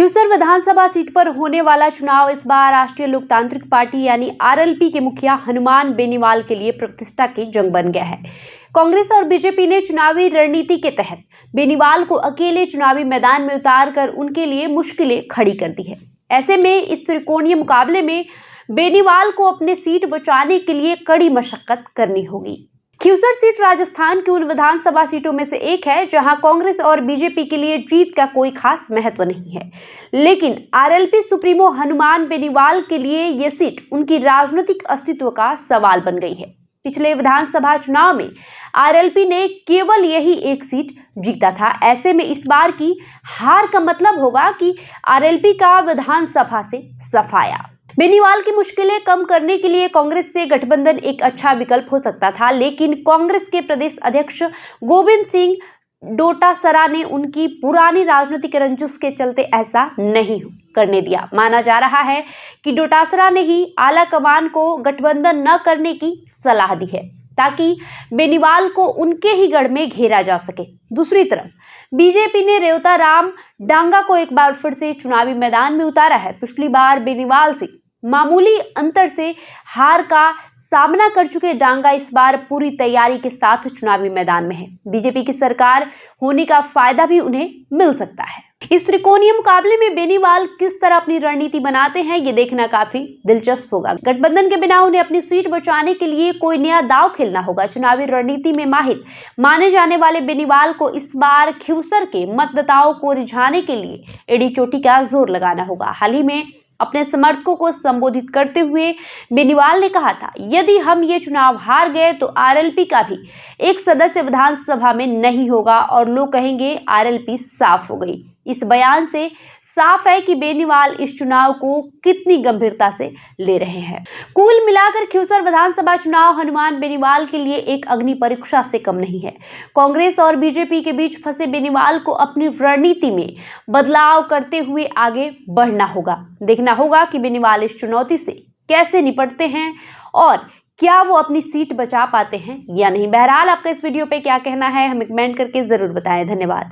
खिवसर विधानसभा seat पर होने वाला चुनाव इस बार राष्ट्रीय लोकतांत्रिक पार्टी यानी आरएलपी के मुखिया हनुमान बेनीवाल के लिए प्रतिष्ठा की जंग बन गया है। कांग्रेस और बीजेपी ने चुनावी रणनीति के तहत बेनीवाल को अकेले चुनावी मैदान में उतारकर उनके लिए मुश्किलें खड़ी कर दी है। ऐसे में इस त्रिकोणीय मुकाबले में बेनीवाल को अपनी सीट बचाने के लिए कड़ी मशक्कत करनी होगी। खिवसर सीट राजस्थान की उन विधानसभा सीटों में से एक है जहां कांग्रेस और बीजेपी के लिए जीत का कोई खास महत्व नहीं है, लेकिन आरएलपी सुप्रीमो हनुमान बेनीवाल के लिए यह सीट उनकी राजनीतिक अस्तित्व का सवाल बन गई है। पिछले विधानसभा चुनाव में आरएलपी ने केवल यही एक सीट जीता था। ऐसे में इस बार की हार का मतलब होगा कि आरएलपी का विधानसभा से सफाया। बेनीवाल की मुश्किलें कम करने के लिए कांग्रेस से गठबंधन एक अच्छा विकल्प हो सकता था, लेकिन कांग्रेस के प्रदेश अध्यक्ष गोविंद सिंह डोटासरा ने उनकी पुरानी राजनीतिक रंजिश के चलते ऐसा नहीं करने दिया। माना जा रहा है कि डोटासरा ने ही आला कमान को गठबंधन न करने की सलाह दी है ताकि बेनीवाल को उनके ही गढ़ में घेरा जा सके। दूसरी तरफ बीजेपी ने रेवताराम डांगा को एक बार फिर से चुनावी मैदान में उतारा है। पिछली बार बेनीवाल से मामूली अंतर से हार का सामना कर चुके डांगा इस बार पूरी तैयारी के साथ चुनावी मैदान में है। बीजेपी की सरकार होने का फायदा भी उन्हें मिल सकता है। इस त्रिकोणीय मुकाबले में बेनीवाल किस तरह अपनी रणनीति बनाते हैं, ये देखना काफी दिलचस्प होगा। गठबंधन के बिना उन्हें अपनी सीट बचाने के लिए कोई नया दांव खेलना होगा। चुनावी रणनीति में माहिर माने जाने वाले बेनीवाल को इस बार खिवसर के मतदाताओं को रिझाने के लिए एड़ी चोटी का जोर लगाना होगा। हाल ही में अपने समर्थकों को संबोधित करते हुए बेनीवाल ने कहा था, यदि हम ये चुनाव हार गए तो आरएलपी का भी एक सदस्य विधानसभा में नहीं होगा और लोग कहेंगे आरएलपी साफ हो गई। इस बयान से साफ है कि बेनीवाल इस चुनाव को कितनी गंभीरता से ले रहे हैं। कुल मिलाकर खिवसर विधानसभा चुनाव हनुमान बेनीवाल के लिए एक अग्नि परीक्षा से कम नहीं है। कांग्रेस और बीजेपी के बीच फंसे बेनीवाल को अपनी रणनीति में बदलाव करते हुए आगे बढ़ना होगा। देखना होगा कि बेनीवाल इस चुनौती से कैसे निपटते हैं और क्या वो अपनी सीट बचा पाते हैं या नहीं। बहरहाल आपका इस वीडियो पे क्या कहना है हमें कमेंट करके जरूर बताएं। धन्यवाद।